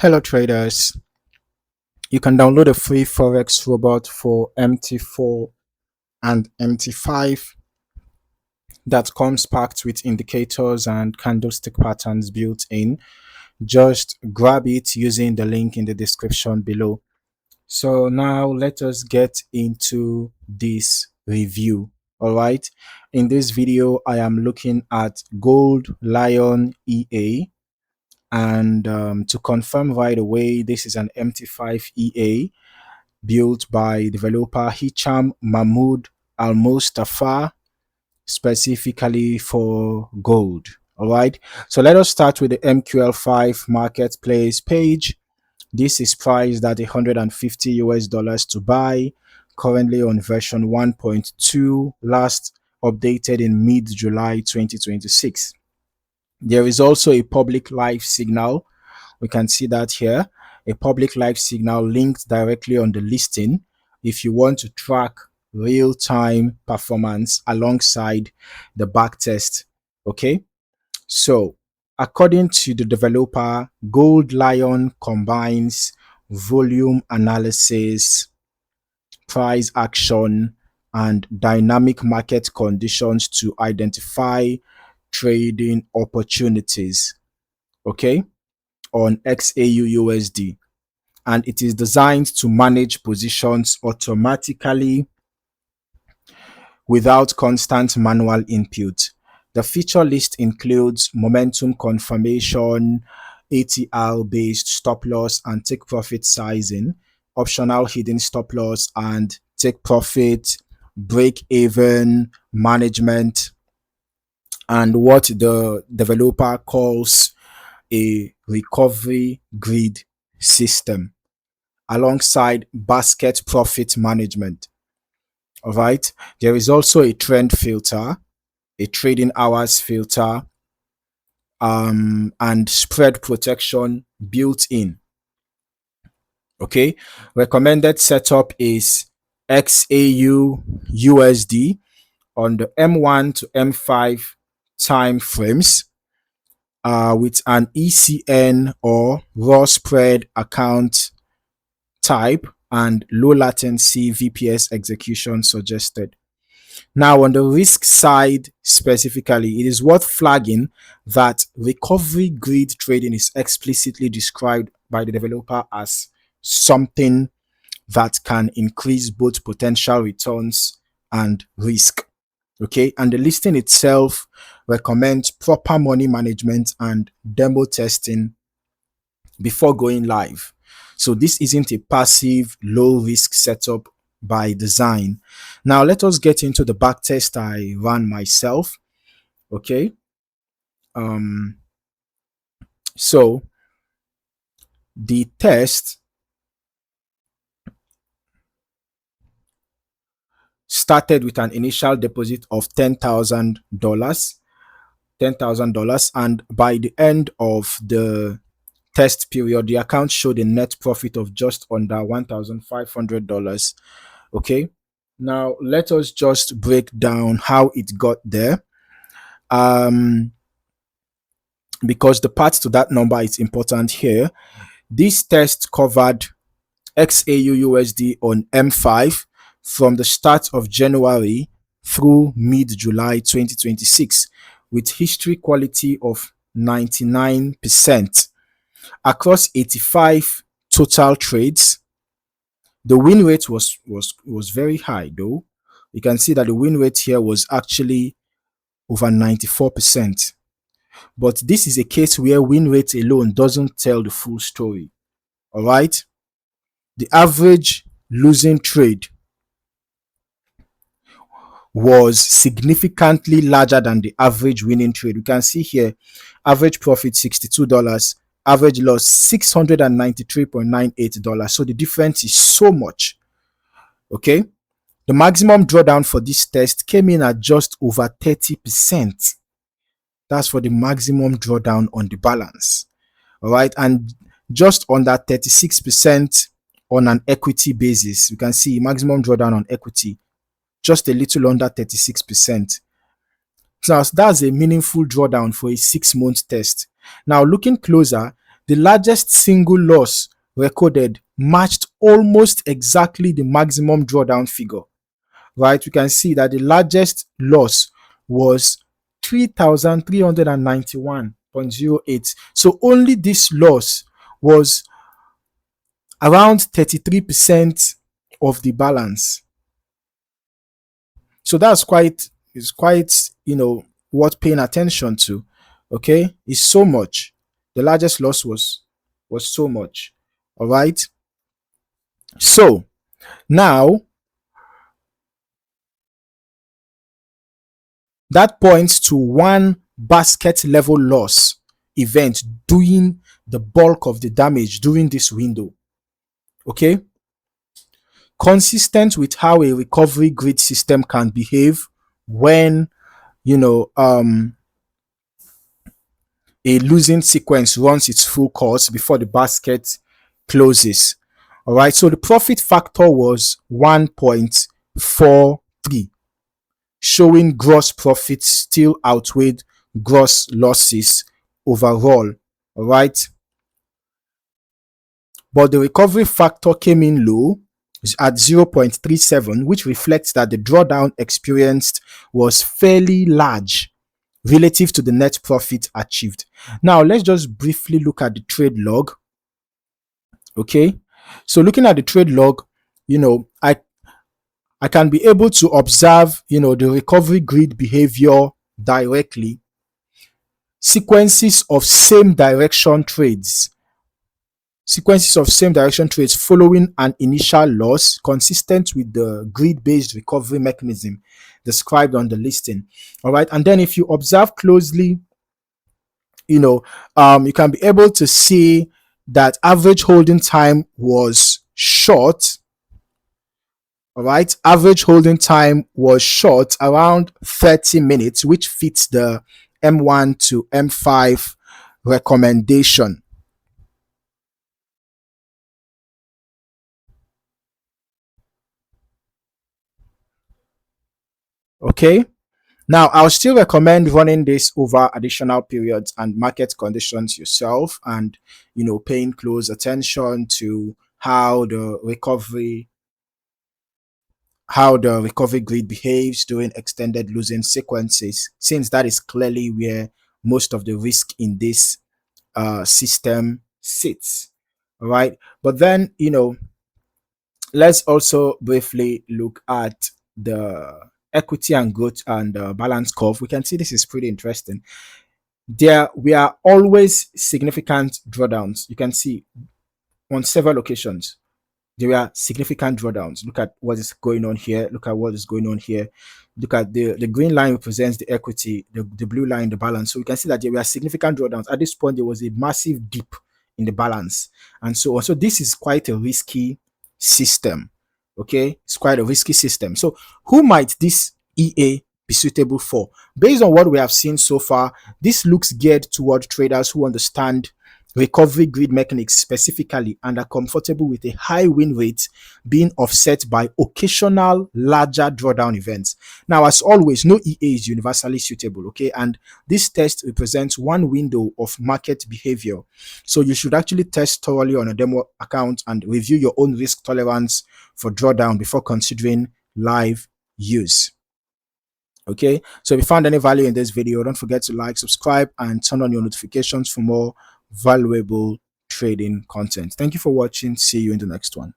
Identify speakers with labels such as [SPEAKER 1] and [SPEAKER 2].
[SPEAKER 1] Hello traders, you can download a free Forex robot for MT4 and MT5 that comes packed with indicators and candlestick patterns built in. Just grab it using the link in the description below. So now let us get into this review. All right, in this video I am looking at Gold Lion EA. And to confirm right away, this is an MT5 EA built by developer Hicham Mahmoud Al Mustafa specifically for gold. All right, so let us start with the MQL5 Marketplace page. This is priced at $150 to buy, currently on version 1.2, last updated in mid-July 2026. There is also a public live signal. We can see that here, a public live signal linked directly on the listing if you want to track real-time performance alongside the backtest. Okay, so according to the developer, Gold Lion combines volume analysis, price action, and dynamic market conditions to identify trading opportunities. Okay, on XAUUSD, and it is designed to manage positions automatically without constant manual input. The feature list includes momentum confirmation, ATR based stop loss and take profit sizing, optional hidden stop loss and take profit, break even management, and what the developer calls a recovery grid system alongside basket profit management. All right, there is also a trend filter, a trading hours filter, and spread protection built in. Okay, recommended setup is XAUUSD on the M1 to M5 time frames, with an ECN or raw spread account type and low latency VPS execution suggested. Now, on the risk side specifically, it is worth flagging that recovery grid trading is explicitly described by the developer as something that can increase both potential returns and risk. Okay, and the listing itself recommends proper money management and demo testing before going live. So this isn't a passive low risk setup by design. Now let us get into the back test I ran myself. Okay, so the test started with an initial deposit of $10,000, and by the end of the test period, the account showed a net profit of just under $1,500. Okay, now let us just break down how it got there, because the path to that number is important here. This test covered XAUUSD on M5 from the start of January through mid-July 2026 with history quality of 99%. Across 85 total trades, the win rate was very high though. You can see that the win rate here was actually over 94%. But this is a case where win rate alone doesn't tell the full story. All right. The average losing trade was significantly larger than the average winning trade. You can see here, average profit $62, average loss $693.98. So the difference is so much. Okay, the maximum drawdown for this test came in at just over 30%. That's for the maximum drawdown on the balance. All right, and just under 36% on an equity basis. You can see maximum drawdown on equity, just a little under 36%. So that's a meaningful drawdown for a 6-month test. Now, looking closer, the largest single loss recorded matched almost exactly the maximum drawdown figure, right? We can see that the largest loss was 3,391.08. So only this loss was around 33% of the balance. So that's quite worth paying attention to. Okay, it's so much. The largest loss was so much. All right. So now that points to one basket level loss event doing the bulk of the damage during this window. Okay, consistent with how a recovery grid system can behave when a losing sequence runs its full course before the basket closes. All right, so the profit factor was 1.43, showing gross profits still outweighed gross losses overall. All right, but the recovery factor came in low at 0.37, which reflects that the drawdown experienced was fairly large relative to the net profit achieved. Now, let's just briefly look at the trade log. Okay, so looking at the trade log, I can be able to observe, the recovery grid behavior directly. Sequences of same direction trades following an initial loss consistent with the grid-based recovery mechanism described on the listing. All right, and then if you observe closely, you can be able to see that average holding time was short. All right, average holding time was short, around 30 minutes, which fits the M1 to M5 recommendation. Okay, now I'll still recommend running this over additional periods and market conditions yourself, and paying close attention to how the recovery grid behaves during extended losing sequences, since that is clearly where most of the risk in this system sits. All right, but then let's also briefly look at the equity and growth and balance curve. We can see this is pretty interesting. There we are always significant drawdowns. You can see on several occasions there are significant drawdowns. Look at what is going on here. Look at what is going on here. Look at the green line represents the equity, the blue line, the balance. So we can see that there were significant drawdowns. At this point, there was a massive dip in the balance, and so on. So this is quite a risky system. Okay, it's quite a risky system. So who might this EA be suitable for? Based on what we have seen so far, this looks geared toward traders who understand recovery grid mechanics specifically and are comfortable with a high win rate being offset by occasional larger drawdown events. Now, as always, no EA is universally suitable, okay? And this test represents one window of market behavior. So you should actually test thoroughly on a demo account and review your own risk tolerance for drawdown before considering live use. Okay, so if you found any value in this video, don't forget to like, subscribe, and turn on your notifications for more valuable trading content. Thank you for watching. See you in the next one.